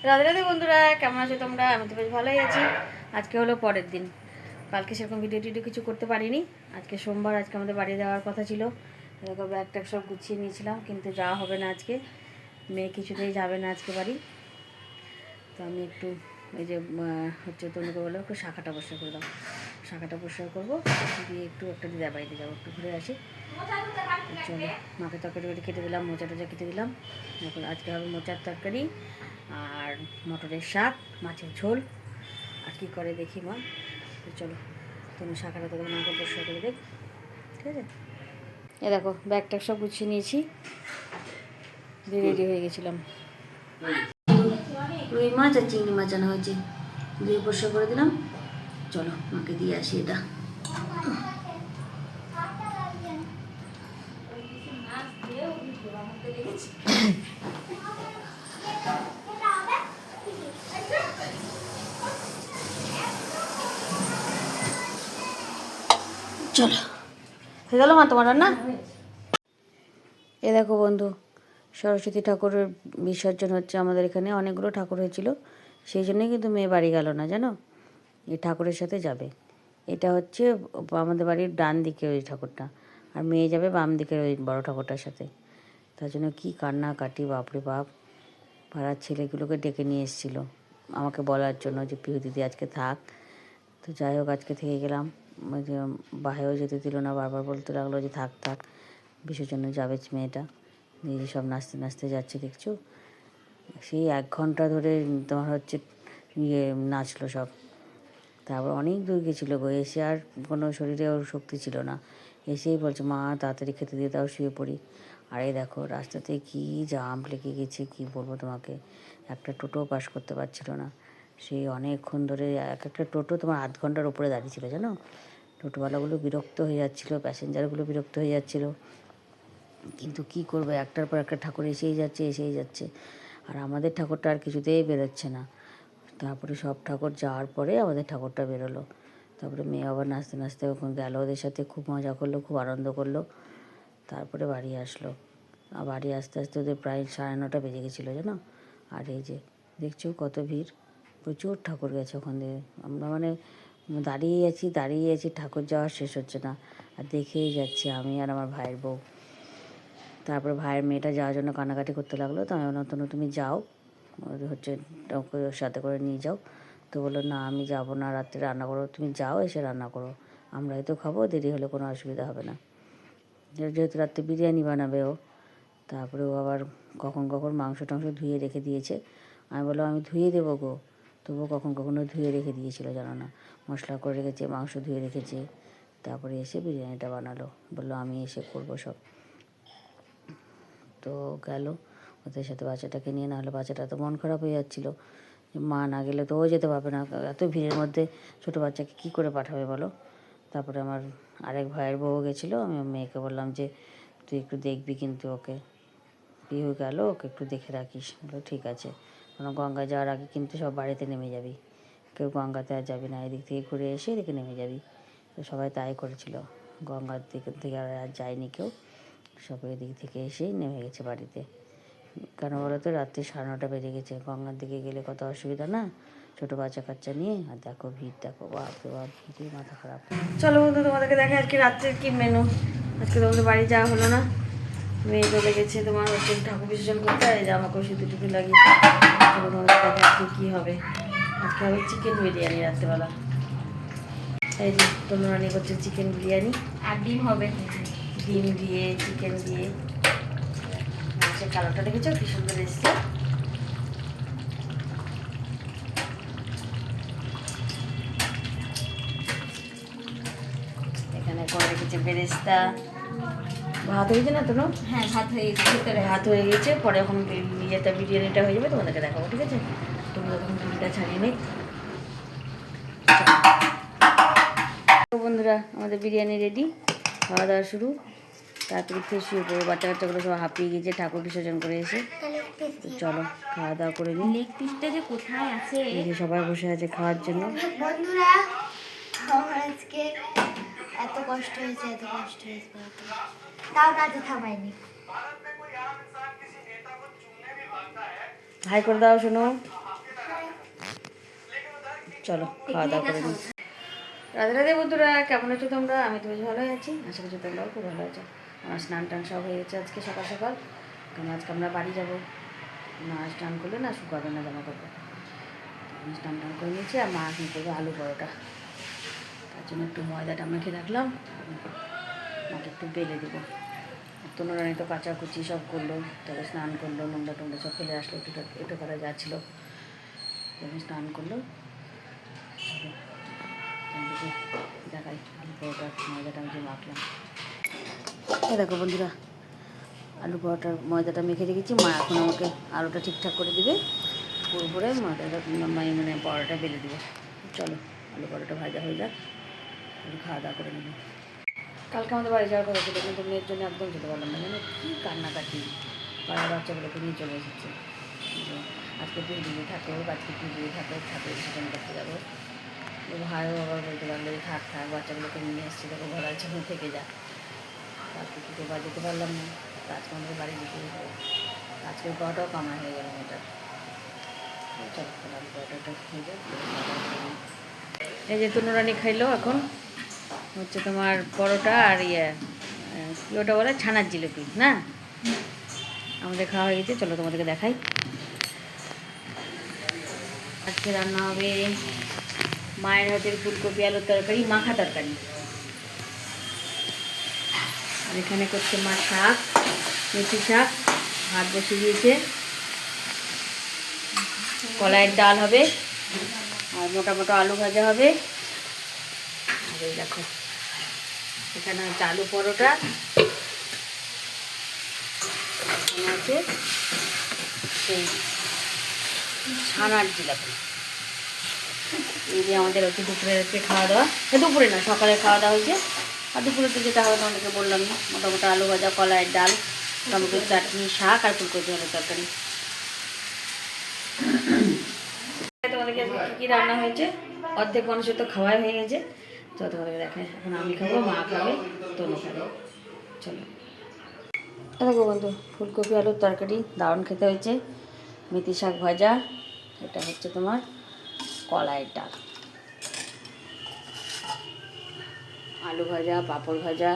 রাধে রাধে বন্ধুরা, কেমন আছো তোমরা? আমি তো বেশ ভালোই আছি। আজকে হলো পরের দিন। কালকে সেরকম ভিডিও টিডিও কিছু করতে পারিনি। আজকে সোমবার, আজকে আমাদের বাড়ি যাওয়ার কথা ছিল। এরকম ব্যাগ ট্যাগ সব গুছিয়ে নিয়েছিলাম, কিন্তু যাওয়া হবে না আজকে। মেয়ে কিছুতেই যাবে না আজকে বাড়ি। তো আমি একটু এই যে হচ্ছে তনুকে বললাম একটু শাখাটা পরিষ্কার করে দাও। শাখাটা পরিষ্কার করবো, দিয়ে একটু একটা দিদা বাড়িতে যাবো, একটু ঘুরে আসি। চলো, মাকে তরকারি কেটে দিলাম, মোচা টোচা কেটে দিলাম। এখন আজকে হবে মোচার তরকারি আর মটরের শাক, মাছের ঝোল। আর কী করে দেখি মা। তো চলো, তুমি শাখাটা তো তখন আমাকে পরিষ্কার করে দেখ, ঠিক আছে? এ দেখো, ব্যাগ ট্যাগ সব গুছিয়ে নিয়েছি, রেডি হয়ে গেছিলাম। রুই মাছ আর চিংড়ি মাছ আনা হয়েছে, দিয়ে পরিষ্কার করে দিলাম। চলো মাকে দিয়ে আসি এটা। চলো, হয়ে গেল মা তোমার রান্না? এ দেখো বন্ধু, সরস্বতী ঠাকুরের বিসর্জন হচ্ছে আমাদের এখানে। অনেকগুলো ঠাকুর হয়েছিল, সেই জন্যই কিন্তু মেয়ে বাড়ি গেল না, জানো। এই ঠাকুরের সাথে যাবে। এটা হচ্ছে আমাদের বাড়ির ডান দিকে ওই ঠাকুরটা, আর মেয়ে যাবে বাম দিকের ওই বড় ঠাকুরটার সাথে। তার জন্য কী কান্নাকাটি, বাপরে বাপ। পাড়ার ছেলেগুলোকে ডেকে নিয়ে এসেছিলো আমাকে বলার জন্য যে পিহু দিদি আজকে থাক। তো যাই হোক, আজকে থেকে গেলাম। ওই যে বাহেও যেতে দিল না, বারবার বলতে লাগলো যে থাক থাক, বিসর্জনে যাবে মেয়েটা। এই সব নাচতে নাচতে যাচ্ছে দেখছো। সেই 1 ঘন্টা ধরে তোমার হচ্ছে ইয়ে নাচলো সব। তারপর অনেক দূর গেছিলো গো, এসে আর কোনো শরীরে ওর শক্তি ছিল না। এসেই বলছে মা তাড়াতাড়ি খেতে দিয়ে দাও, শুয়ে পড়ি। আর এই দেখো রাস্তাতে কী জাম লেগে গেছে, কী বলবো তোমাকে। একটা টোটোও পাস করতে পারছিল না। সেই অনেকক্ষণ ধরে এক একটা টোটো তোমার 1/2 ঘন্টার উপরে দাঁড়িয়েছিল, জানো। টোটোওয়ালাগুলো বিরক্ত হয়ে যাচ্ছিলো, প্যাসেঞ্জারগুলো বিরক্ত হয়ে যাচ্ছিলো। কিন্তু কি করবে, একটার পর একটা ঠাকুর এসেই যাচ্ছে এসেই যাচ্ছে। আর আমাদের ঠাকুরটা আর কিছুতেই বেরোচ্ছে না। তারপরে সব ঠাকুর যাওয়ার পরে আমাদের ঠাকুরটা বেরোলো। তারপরে মেয়ে আবার নাচতে নাচতে ওখানে গেল, ওদের সাথে খুব মজা করলো, খুব আনন্দ করলো। তারপরে বাড়ি আসলো। আর বাড়ি আসতে আসতে ওদের প্রায় 9:30 বেজে গেছিলো, জানো। আর এই যে দেখছো কত ভিড়, প্রচুর ঠাকুর গেছে ওখান দিয়ে। আমরা মানে দাঁড়িয়ে আছি, ঠাকুর যাওয়া শেষ হচ্ছে না। আর দেখেই যাচ্ছে আমি আর আমার ভাইয়ের বউ। তারপরে ভাইয়ের মেয়েটা যাওয়ার জন্য কান্নাকাটি করতে লাগলো। তো আমি বললাম তনু তুমি যাও, হচ্ছে ওকে ওর সাথে করে নিয়ে যাও। তো বললো না আমি যাবো না, রাত্রে রান্না করো, তুমি যাও এসে রান্না করো, আমরাই তো খাবো, দেরি হলে কোনো অসুবিধা হবে না। যেহেতু রাত্রে বিরিয়ানি বানাবে ও। তারপরে ও আবার কখন কখন মাংস টাংস ধুয়ে রেখে দিয়েছে। আমি বললাম আমি ধুয়ে দেবো গো, তবুও কখনো ধুয়ে রেখে দিয়েছিলো, জানো না। মশলা করে রেখেছে, মাংস ধুয়ে রেখেছে। তারপরে এসে বিরিয়ানিটা বানালো, বললো আমি এসে করবো সব। তো গেল ওদের সাথে বাচ্চাটাকে নিয়ে, না হলে বাচ্চাটা তো মন খারাপ হয়ে যাচ্ছিলো যে মা না গেলে তো ও যেতে পারবে না। এত ভিড়ের মধ্যে ছোটো বাচ্চাকে কী করে পাঠাবে বলো। তারপরে আমার আরেক ভাইয়ের বউ গেছিলো। আমি মেয়েকে বললাম যে তুই একটু দেখবি কিন্তু ওকে, পিহু গেল, ওকে একটু দেখে রাখিস। বললো ঠিক আছে, কারণ গঙ্গা যাওয়ার আগে কিন্তু সব বাড়িতে নেমে যাবি, কেউ গঙ্গাতে আর যাবি না, এদিক থেকে ঘুরে এসে এদিকে নেমে যাবি। তো সবাই তাই করেছিল, গঙ্গার দিক থেকে আর যায়নি কেউ, সব এদিক থেকে এসেই নেমে গেছে বাড়িতে। কেন বলো তো, রাত্রি 9:30 বেজে গেছে, গঙ্গার দিকে গেলে কত অসুবিধা না, ছোটো বাচ্চা কাচ্চা নিয়ে। আর দেখো ভিড়, দেখো বাপরে বাপ, ভিড়ই মাথা খারাপ। চলো বন্ধু তোমাদেরকে দেখে আজকে রাত্রের কি মেনু। আজকে তোমাদের বাড়ি যাওয়া হলো না, মেয়ে চলে গেছে তোমার হচ্ছে ঠাকুর বিসর্জন করতে, আর জামাকেও সিঁদুর টিঁদুর লাগিয়ে। তোমাদের দেখে আজকে কী হবে। আজকে হবে চিকেন বিরিয়ানি রাত্রেবেলা। এই যে তনু রানি করছে চিকেন বিরিয়ানি, আর ডিম হবে, ডিম দিয়ে চিকেন দিয়ে। সে কালারটা দেখেছো কি সুন্দর এসছে। এখানে করে রেখেছে বেরেস্তা। ভাত হয়েছে না তনু? হ্যাঁ ভাত হয়ে গেছে, ভিতরে ভাত হয়ে গেছে, পরে এখন ইয়েটা বিরিয়ানিটা হয়ে যাবে, তোমাদেরকে দেখাবো, ঠিক আছে? তোমরা তখন ডিমটা ছাড়িয়ে নেই। বন্ধুরা আমাদের বিরিয়ানি রেডি, খাওয়া দাওয়া শুরু। তাড়াতাড়ি খেয়ে শুয়ে পড়বো, বাচ্চা কাচ্চাগুলো সব হাঁপিয়ে গেছে ঠাকুর বিসর্জন করে এসে। চলো খাওয়া দাওয়া করে নিই। লেগ পিসটা যে কোথায় আছে, এই যে সবাই বসে আছে খাওয়ার জন্য। বন্ধুরা আমার আজকে এত কষ্ট হয়েছে তাও কাজে থামাইনি। হাই করে দাও শোনো। চলো খাওয়া দাওয়া করে নিই। রাধে রাধে বন্ধুরা, কেমন আছো তোমরা? আমি তো বেশ ভালোই আছি, আশা করছি তোমরাও খুব ভালো আছো। আমার স্নান টান সব হয়ে গেছে আজকে সকাল সকাল, কারণ আজকে আমরা বাড়ি যাবো। না স্নান করলে না শুকাবে না জামা কাপড়। আমি স্নান টান করে নিয়েছি, আর মা এখন করবে আলু পরোটা। তার জন্য একটু ময়দাটা মেখে রাখলাম, মাকে একটু বেলে দেবো। তনুরানি তো কাচাকুচি সব করলো, তবে স্নান করলো, নোংরা টোংরা সব ফেলে আসলো, একটু করা যাচ্ছিলো, স্নান করলো। দেখাই আলু পরোটার ময়দাটা আমি যে মাখলাম। দেখো বন্ধুরা, আলু পরোটার ময়দাটা মেখে রেখেছি। মা এখন আমাকে আলুটা ঠিকঠাক করে দিবে, পুরোপুরে ময়দাটা মানে পরোটা বেলে দেবে। চলো আলু পরোটা ভাজা হয়ে যাক, খাওয়া দাওয়া করে নেবো। কালকে আমাদের বাড়ি যাওয়ার কথা ছিল, কিন্তু মেয়ের জন্য একদম যেতে পারলাম না, জানো কী কান্নাকাটি। পাড়ার বাচ্চাগুলোকে নিয়ে চলে এসেছে যে আজকে পিকনিকে থাকো, আজকে পিকনিকে থাকো, ঠাকুর বিসর্জন করতে যাবো। ভাইও আবার বলতে পারলো যে থাক থাক, বাচ্চাগুলোকে নিয়ে এসেছি, দেখো ঘোরার জন্য থেকে যা। আজকে কিছু বা যেতে পারলাম না, আজকে আমাদের বাড়ি যেতে হবে। আজকের পরোটাও কামাই হয়ে গেল মেয়েটার। চলো পরোটাটা হয়ে যাক। এই যে তনুরানি খাইলো, এখন হচ্ছে তোমার পরোটা আর কি ওটা বলে ছানার জিলিপি না। আমাদের খাওয়া হয়ে গেছে, চলো তোমাদেরকে দেখাই। আজকে রান্না হবে মায়ের হাতের ফুলকপি আলুর তরকারি, মাখা তরকারি। আর এখানে করছে মা শাক, মেথি শাক, ভাত বসিয়ে দিয়েছে। কলাইয়ের ডাল হবে, আর মোটা মোটা আলু ভাজা হবে। আর এই দেখো এখানে হচ্ছে আলু পরোটা, এখানে আছে সেই ছানার জিলাপি। এই যে আমাদের হচ্ছে দুপুরের হচ্ছে খাওয়া দাওয়া, দুপুরে না সকালে খাওয়া দাওয়া হয়েছে। আর দুপুরে তো যেটা হবে তোমাদেরকে বললাম, মোটামুটি আলু ভাজা, কলাইয়ের ডাল, টমেটোর চাটনি, শাক আর ফুলকপি আলুর তরকারি। তোমাদেরকে আজকে কী কী রান্না হয়েছে, অর্ধেক মানুষের তো খাওয়াই হয়ে গেছে। তো তোমাদেরকে দেখায়, এখন আমি খাবো, মা খাবে, তনু খাবে। চলো দেখো বন্ধু, ফুলকপি আলুর তরকারি দারুণ খেতে হয়েছে। মেথি শাক ভাজা, এটা হচ্ছে তোমার কলাইয়ের ডাল, আলু ভাজা, পাঁপড় ভাজা,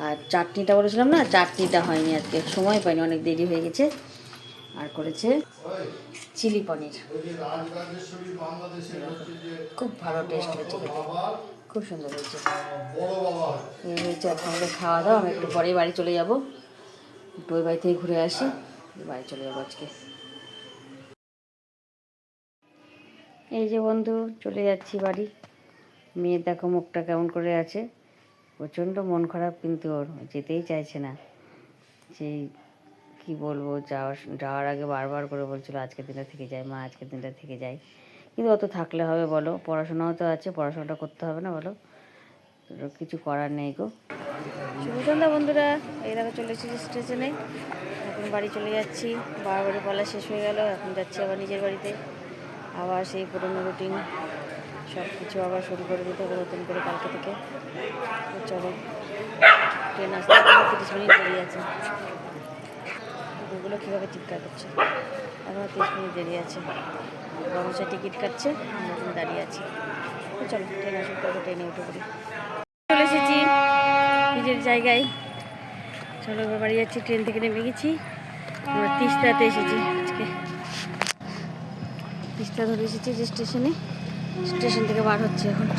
আর চাটনিটা বলেছিলাম না, চাটনিটা হয়নি আজকে, সময় পাইনি, অনেক দেরি হয়ে গেছে। আর করেছে চিলি পনির, খুব ভালো টেস্ট হয়েছে খেতে, খুব সুন্দর হয়েছে। এই হয়েছে এখন আমাদের খাওয়া দাওয়া। আমি একটু পরেই বাড়ি চলে যাব, একটু ওই বাড়ি থেকে ঘুরে আসি, বাড়ি চলে যাবো আজকে। এই যে বন্ধু চলে যাচ্ছি বাড়ি। মেয়ের দেখো মুখটা কেমন করে আছে, প্রচণ্ড মন খারাপ, কিন্তু ওর যেতেই চাইছে না। সেই কি বলবো, যাওয়ার আগে বারবার করে বলছিল আজকের দিনটা থেকে যায় মা, আজকের দিনটা থেকে যায়। কিন্তু অত থাকলে হবে বলো, পড়াশোনাও তো আছে, পড়াশোনাটা করতে হবে না বলো, কিছু করার নেই গো। শুভ সন্ধ্যা বন্ধুরা, এই দেখো চলে এসেছি স্টেশনে, এখন বাড়ি চলে যাচ্ছি। বাড়ি বলা শেষ হয়ে গেল, এখন যাচ্ছি আবার নিজের বাড়িতে। আবার সেই পুরনো রুটিন সব কিছু আবার শুরু করে দিতে হবে নতুন করে কালকে থেকে। চলো, ট্রেন আসতে 30 মিনিট দেরি আছে। ওগুলো কীভাবে চিৎকার করছে, এখন 30 মিনিট দেরি আছে। বড়মশাই টিকিট কাটছে, আমরা ওখানে দাঁড়িয়ে আছি। চলো ট্রেন আসুক, তবে ট্রেনে উঠে পড়ি। চলে এসেছি নিজের জায়গায়, চলো এবার বাড়ি যাচ্ছি। ট্রেন থেকে নেমে গেছি, আমরা তিস্তাতে এসেছি আজকে। তিস্তা ধরে এসেছি যে স্টেশনে, স্টেশন থেকে বার হচ্ছে এখন।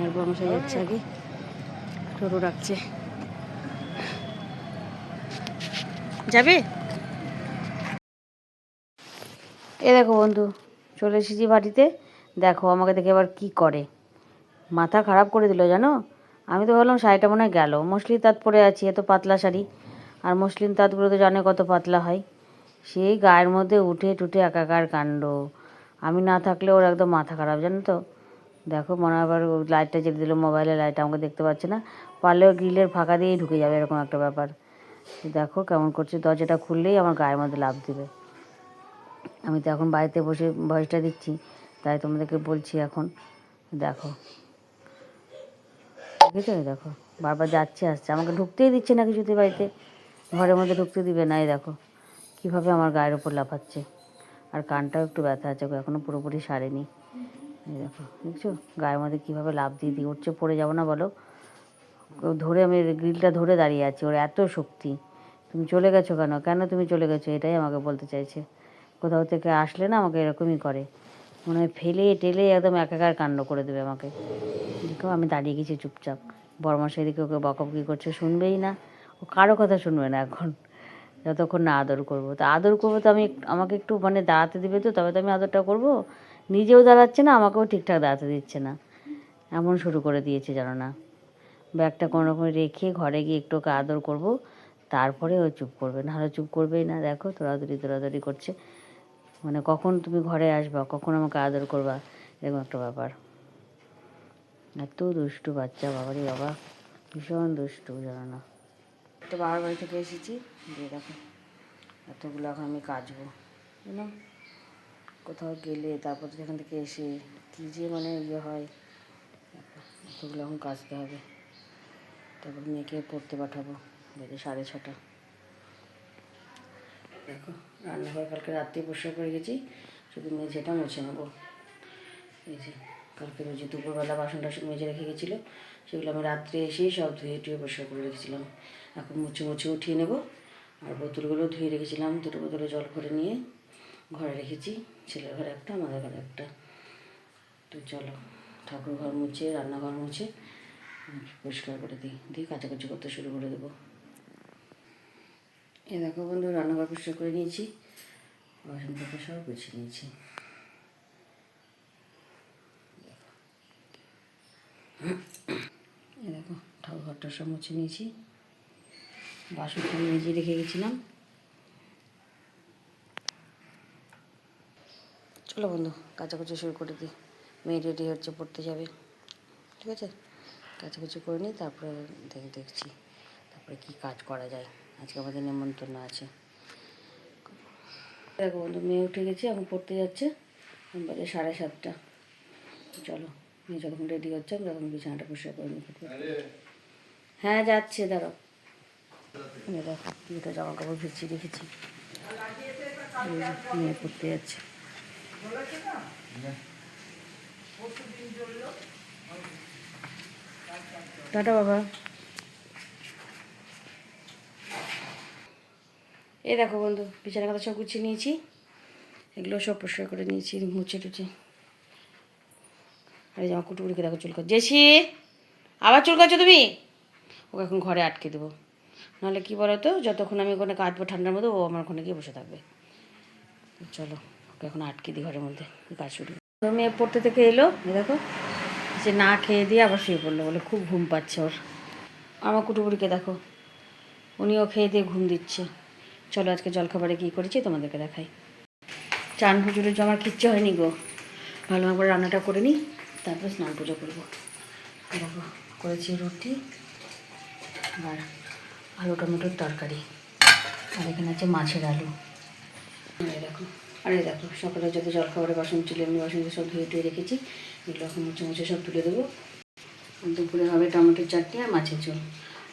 আর বর্মশাই যাচ্ছে আগে, টোটো রাখছে, যাবে। এ দেখো বন্ধু চলে এসেছি বাড়িতে, দেখো আমাকে দেখে এবার কি করে, মাথা খারাপ করে দিল জানো। আমি তো ভাবলাম শাড়িটা মনে হয় গেল, মসলিন তাঁত পরে আছি, এত পাতলা শাড়ি, আর মসলিন তাঁতগুলো তো জানে কত পাতলা হয়, সেই গায়ের মধ্যে উঠে টুটে একাকার কাণ্ড। আমি না থাকলে ওর একদম মাথা খারাপ জানো তো। দেখো মনে হয় আবার লাইটটা জ্বেলে দিল, মোবাইলের লাইট, আমাকে দেখতে পাচ্ছে না, পারলেও গ্রিলের ফাঁকা দিয়েই ঢুকে যাবে, এরকম একটা ব্যাপার। দেখো কেমন করছে, দরজাটা খুললেই আমার গায়ের মধ্যে লাফ দিবে। আমি তো এখন বাড়িতে বসে ভয়েসটা দিচ্ছি, তাই তোমাদেরকে বলছি এখন। দেখো দেখেছো? এই দেখো বারবার যাচ্ছে আসছে, আমাকে ঢুকতেই দিচ্ছে না কিছুতে বাড়িতে, ঘরের মধ্যে ঢুকতে দিবে না। এই দেখো কীভাবে আমার গায়ের ওপর লাফাচ্ছে, আর কানটাও একটু ব্যথা আছে, এখনও পুরোপুরি সারেনি। এই দেখো দেখছো গায়ের মধ্যে কীভাবে লাফ দিয়ে দিয়ে উঠছে, পড়ে যাবো না বলো? ধরে আমি গ্রিলটা ধরে দাঁড়িয়ে আছি, ওর এত শক্তি। তুমি চলে গেছো কেন, কেন তুমি চলে গেছো, এটাই আমাকে বলতে চাইছে। কোথাও থেকে আসলে না আমাকে এরকমই করে, মনে হয় ফেলে টেলে একদম একাকার কাণ্ড করে দেবে আমাকে। দেখো আমি দাঁড়িয়ে গেছি চুপচাপ, বড়মশাই এদিকে ওকে বকাবকি করছে, শুনবেই না ও, কারো কথা শুনবে না এখন, যতক্ষণ না আদর করবো। তো আদর করবো তো আমি, আমাকে একটু মানে দাঁড়াতে দিবে তো, তবে তো আমি আদরটা করবো। নিজেও দাঁড়াচ্ছে না, আমাকেও ঠিকঠাক দাঁড়াতে দিচ্ছে না, এমন শুরু করে দিয়েছে জানো না। ব্যাগটা কোনো রকম রেখে ঘরে গিয়ে একটু ওকে আদর করবো, তারপরে ও চুপ করবে, নাহলে চুপ করবেই না। দেখো দৌড়াদৌড়ি করছে, মানে কখন তুমি ঘরে আসবা, কখন আমাকে আদর করবা, এরকম একটা ব্যাপার। এত দুষ্টু বাচ্চা, বাবারই বাবা, ভীষণ দুষ্টু জানো না। তো বাবার বাড়ি থেকে এসেছি, দিয়ে দেখো এতগুলো এখন আমি কাচবো, জানো, কোথাও গেলে তারপর সেখান থেকে এসে কী যে মানে ইয়ে হয়, এতগুলো এখন কাচতে হবে। তারপর মেয়েকে পড়তে পাঠাবো, বেজে 6:30। দেখো রান্নাঘর কালকে রাত্রেই পরিষ্কার করে গেছি, শুধু মেঝেটা মুছে নেবো। এই যে কালকে রোজ দুপুরবেলা বাসন টাসন মেজে রেখে গেছিলো, সেগুলো আমি রাত্রে এসেই সব ধুয়ে টুয়ে পরিষ্কার করে রেখেছিলাম। এখন মুছে উঠিয়ে নেবো। আর বোতলগুলো ধুয়ে রেখেছিলাম, 2টো বোতলে জল ভরে নিয়ে ঘরে রেখেছি, ছেলের ঘরে একটা, আমাদের ঘরে একটা। তো চলো ঠাকুর ঘর মুছে, রান্নাঘর মুছে পরিষ্কার করে দিই কাচাকুচি করতে শুরু করে দেবো। এ দেখো বন্ধু, রান্নাঘর পরিষ্কার করে নিয়েছি, বাসনপত্র সব গুছিয়ে নিয়েছি। এ দেখো ঠাকুর ঘরটা সব মুছে নিয়েছি, বাসনটা মেজে রেখে গেছিলাম। চলো বন্ধু কাচাকুচি শুরু করে দিই, মেয়ে রেডি হচ্ছে, পড়তে যাবে, ঠিক আছে? কাচাকুচি করে নিই, তারপরে দেখছি তারপরে কী কাজ করা যায়। আজকে আমাদের নেমন্তন্ন আছে। দেখো বন্ধু মেয়ে উঠে গেছে, এখন পড়তে যাচ্ছে, বাজে 7:30। চলো মেয়ে যখন রেডি হচ্ছে আমি তখন বিছানাটা পরিষ্কার করে নিতে পারি। হ্যাঁ যাচ্ছে, দাঁড়াও। দেখো 2টা জামা কাপড় ভিজিয়ে রেখেছি, মেয়ে পড়তে যাচ্ছে। টাটা বাবা। এই দেখো বন্ধু বিছানা কথা সব গুছিয়ে নিয়েছি, এগুলো সব পরিষ্কার করে নিয়েছি, মুছে টুচে। আরে জামা কুটুকুড়িকে দেখো চুল কাটছে, জেসি আবার চুল কাটছো তুমি, ওকে এখন ঘরে আটকে দেবো, নাহলে কী বলো তো, যতক্ষণ আমি ওখানে কাটবো ঠান্ডার মধ্যে, ও আমার ওখানে গিয়ে বসে থাকবে। চলো ওকে এখন আটকে দিই ঘরের মধ্যে, কাজ শুরু। মেয়ে পড়তে থেকে এলো, দেখো সে না খেয়ে দিয়ে আবার শুয়ে পড়লো, বলে খুব ঘুম পাচ্ছে ওর। আমার কুটুকুড়িকে দেখো, উনিও খেয়ে দিয়ে ঘুম দিচ্ছে। চলো আজকে জলখাবারে কী করেছি তোমাদেরকে দেখাই। চান পুজোর আমার কিচ্ছু হয়নি গো, ভালোভাবে করে রান্নাটা করে নিই, তারপরে স্নান পুজো করবো। দেখো করেছি রুটি আর আলু টমেটোর তরকারি, আর এখানে আছে মাছের আলু। আরে দেখো সকালে যদি জলখাবারে বাসন ছিল, এমনি বাসন সব ধুয়ে টুয়ে রেখেছি, এগুলো এখন মুছে সব তুলে দেবো। দুপুরে হবে টমেটোর চাটনি আর মাছের ঝোল।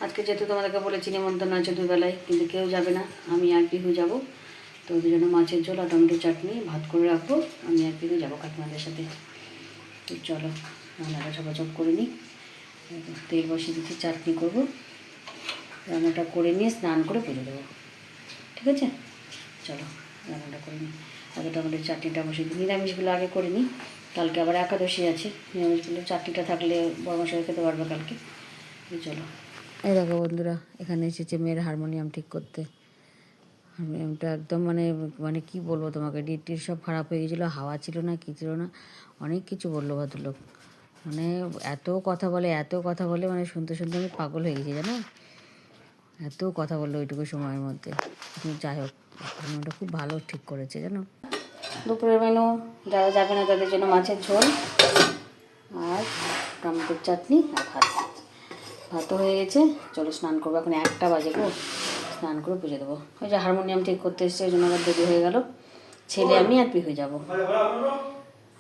আজকে যেহেতু তোমাদেরকে বলেছি নেমন্তন্ন আছে দুবেলায়, কিন্তু কেউ যাবে না, আমি আর পিহু যাবো। তো ওদের জন্য মাছের ঝোল আর টমেটোর চাটনি ভাত করে রাখবো, আমি আর পিহু যাবো কাকিমাদের সাথে। তো চলো রান্নাটা সব করে নিই, তেল বসিয়ে দিচ্ছি, চাটনি করবো, রান্নাটা করে নিয়ে স্নান করে পুজো দেবো, ঠিক আছে? চলো রান্নাটা করে নিই, আগে টমেটোর চাটনিটা বসিয়ে দিই, নিরামিষগুলো আগে করে নিই, কালকে আবার একাদশী আছে, নিরামিষগুলো চাটনিটা থাকলে বড়মশাই খেতে পারবে কালকে। চলো এই দেখো বন্ধুরা, এখানে এসেছে মেয়ের হারমোনিয়াম ঠিক করতে। হারমোনিয়ামটা একদম মানে মানে কী বলবো তোমাকে, ডিটির সব খারাপ হয়ে গেছিলো, হাওয়া ছিল না, কী ছিল না, অনেক কিছু বললো ভদ্রলোক, মানে এত কথা বলে মানে শুনতে শুনতে আমি পাগল হয়ে গেছি জানো, এত কথা বললো ওইটুকু সময়ের মধ্যে। যাই হোক হারমোনিয়ামটা খুব ভালো ঠিক করেছে জানো। দুপুরের মেনু, যারা যাবে না তাদের জন্য মাছের ঝোল আর টমেটোর চাটনি আর ভাতও হয়ে গেছে। চলো স্নান করবো, এখন 1টা বাজে গো, স্নান করে পুজো দেবো। ওই যে হারমোনিয়াম ঠিক করতে এসছে, ওই জন্য আবার দেরি হয়ে গেল। ছেলে আমি আর পিহু যাবো।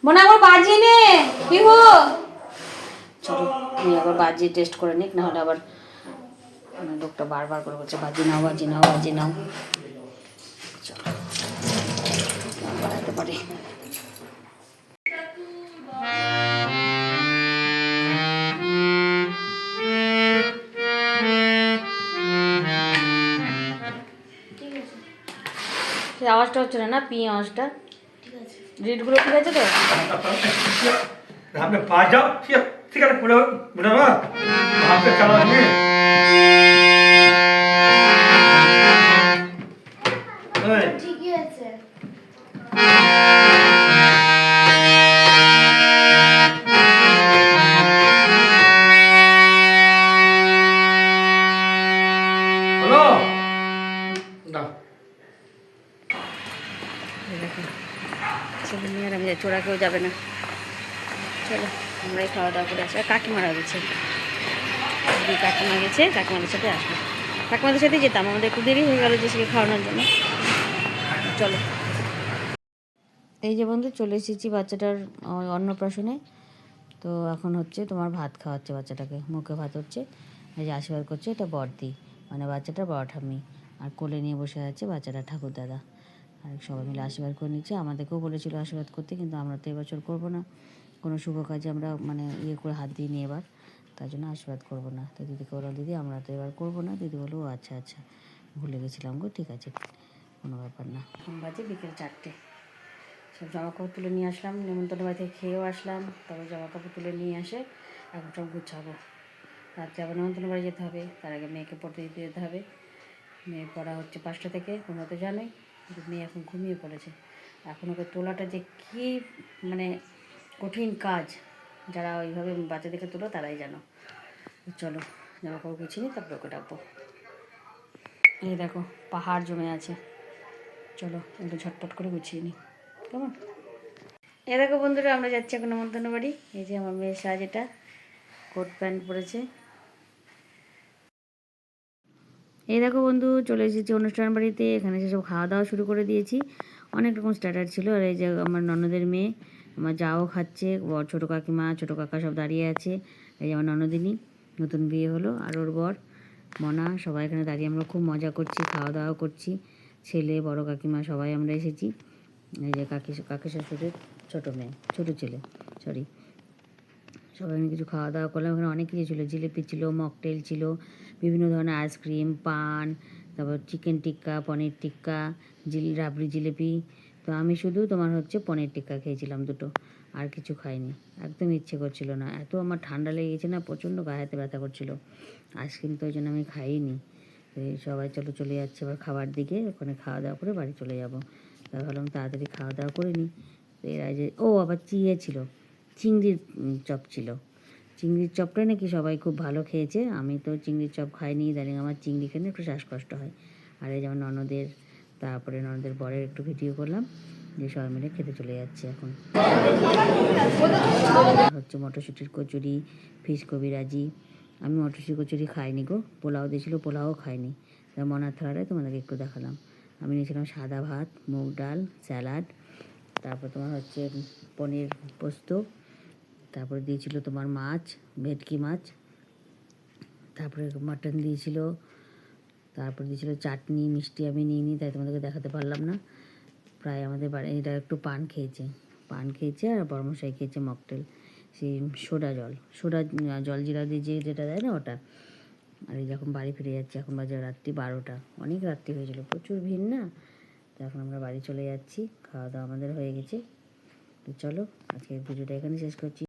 মনে আমার বাজিয়ে নে পিহু, চলো আমি একবার বাজিয়ে টেস্ট করে নিক, নাহলে আবার লোকটা বারবার করে বলছে বাজি নাও বাজি নাও বাজি নাও। চলো বাড়াতে পারি। সে আওয়াজটা হচ্ছে না, পি আওয়াজটা। ঠিক আছে, রিডগুলো ঠিক আছে তো? आपने पास जाओ ठीक है बोले बोले ना वहाँ पे चला में ঠিকই আছে। हेलो ना ছেলে মেয়ে আর আমি যাচ্ছি, ওরা কেউ যাবে না। চলো আমরাই খাওয়া দাওয়া করে আসি। আর কাকিমারা গেছে, কাকিমা গেছে, কাকিমাদের সাথে আসবো। কাকিমাদের সাথেই যেতাম, আমাদের একটু দেরি হয়ে গেল জেসিকে খাওয়ানোর জন্য। চলো এই যে বন্ধু চলে এসেছি বাচ্চাটার অন্নপ্রাশনে। তো এখন হচ্ছে তোমার ভাত খাওয়াচ্ছে বাচ্চাটাকে, মুখে ভাত হচ্ছে। এই যে আশীর্বাদ করছে, এটা বড়দি মানে বাচ্চাটার বড় ঠাম্মি। আর কোলে নিয়ে বসে আছে বাচ্চাটা ঠাকুর দাদা। আর সবাই মিলে আশীর্বাদ করে নিচ্ছে। আমাদেরকেও বলেছিল আশীর্বাদ করতে, কিন্তু আমরা তো এবছর করবো না, কোনো শুভ কাজে আমরা মানে ইয়ে করে হাত দিয়ে নিয়ে এবার, তার জন্য আশীর্বাদ করবো না। তো দিদিকে বললাম দিদি আমরা তো এবার করবো না। দিদি বললো আচ্ছা আচ্ছা ভুলে গেছিলাম গো, ঠিক আছে কোনো ব্যাপার না। এখন বাজে বিকেল 4টে। সব জামা কাপড় তুলে নিয়ে আসলাম, নেমন্তন্ন বাড়ি থেকে খেয়েও আসলাম। তবে জামা কাপড় তুলে নিয়ে আসে এখন সব গুছাবো। রাত্রে আবার নেমন্তন্ন বাড়ি যেতে হবে, তার আগে মেয়েকে পড়তে দিতে যেতে হবে। মেয়ে পড়া হচ্ছে 5টা থেকে, তোমরা তো জানোই। কিন্তু মেয়ে এখন ঘুমিয়ে পড়েছে। এখন ওকে তোলাটা যে কী মানে কঠিন কাজ, যারা ওইভাবে বাচ্চাদেরকে তোলো তারাই জানো। চলো জামা কাপড় গুছিয়ে নিই, তারপরে ওকে ডাকবো। এই দেখো পাহাড় জমে আছে, চলো একটু ঝটপট করে গুছিয়ে নিই কেমন। এ দেখো বন্ধুরা আমরা যাচ্ছি এখন নেমন্তন্ন বাড়ি। এই যে আমার মেয়ের সাজ, এটা কোট প্যান্ট পরেছে। এই দেখো বন্ধু চলে এসেছি অনুষ্ঠান বাড়িতে। এখানে এসে সব খাওয়া দাওয়া শুরু করে দিয়েছি। অনেক রকম স্টার্টার ছিল। আর এই যে আমার ননদের মেয়ে, আমার যাও খাচ্ছে, ছোটো কাকিমা ছোটো কাকা সব দাঁড়িয়ে আছে। এই যে আমার ননদিনী নতুন বিয়ে হলো, আর ওর বর মনা, সবাই এখানে দাঁড়িয়ে আমরা খুব মজা করছি, খাওয়া দাওয়া করছি। ছেলে বড় কাকিমা সবাই আমরা এসেছি। এই যে কাকি শ্বশুরের ছোটো মেয়ে, ছোটো ছেলে সরি, সবাই মিলে কিছু খাওয়া দাওয়া করলাম। ওখানে অনেক কিছু ছিল, জিলিপি ছিল, মকটেল ছিল, বিভিন্ন ধরনের আইসক্রিম, পান, তারপর চিকেন টিক্কা, পনির টিক্কা, রাবড়ি জিলিপি। তো আমি শুধু তোমার হচ্ছে পনির টিক্কা খেয়েছিলাম 2টো, আর কিছু খাইনি। একদম ইচ্ছে করছিল না, এত আমার ঠান্ডা লেগে গেছে না, প্রচণ্ড গায়ে হাতে ব্যথা করছিল। আইসক্রিম তো ওই জন্য আমি খাইনি। এই সবাই চলে যাচ্ছে এবার খাবার দিকে, ওখানে খাওয়া দাওয়া করে বাড়ি চলে যাব। তাই ভাবলাম তাড়াতাড়ি খাওয়া দাওয়া করে নিই। তো এরা যে আবার ছিল, চিংড়ির চপ ছিল। চিংড়ির চপটাই নাকি সবাই খুব ভালো খেয়েছে। আমি তো চিংড়ির চপ খাইনি, ইদানিং আমার চিংড়ি খেলে একটু শ্বাসকষ্ট হয়। আর এই যেমন ননদের, তারপরে ননদের বরের একটু ভিডিও করলাম, যে সবাই মিলে খেতে চলে যাচ্ছে এখন। হচ্ছে মটরশুঁটির কচুরি, ফিশ কবিরাজি। আমি মটরশুঁটি কচুরি খাইনি গো, পোলাও দিয়েছিল, পোলাও খাইনি। তাই মনার থালাটাই তোমাদেরকে একটু দেখালাম। আমি নিয়েছিলাম সাদা ভাত, মুগ ডাল, স্যালাড, তারপর তোমার হচ্ছে পনির পোস্ত, তারপরে দিয়েছিল তোমার মাছ, ভেটকি মাছ, তারপরে মাটন দিয়েছিল, তারপর দিয়েছিল চাটনি, মিষ্টি আমি নিইনি তাই তোমাদেরকে দেখাতে পারলাম না। প্রায় আমাদের বাড়ি এটা একটু পান খেয়েছে আর বড়মশাই খেয়েছে মকটেল, সেই সোডা জল জিরা দিয়ে যেটা দেয় না ওটা। আর এই যখন বাড়ি ফিরে যাচ্ছি, এখন বাজে রাত্রি 12টা, অনেক রাত্রি হয়েছিল, প্রচুর ভিড় না। তো এখন আমরা বাড়ি চলে যাচ্ছি, খাওয়া দাওয়া আমাদের হয়ে গেছে। তো চলো আজকের ভিডিওটা এখানে শেষ করছি।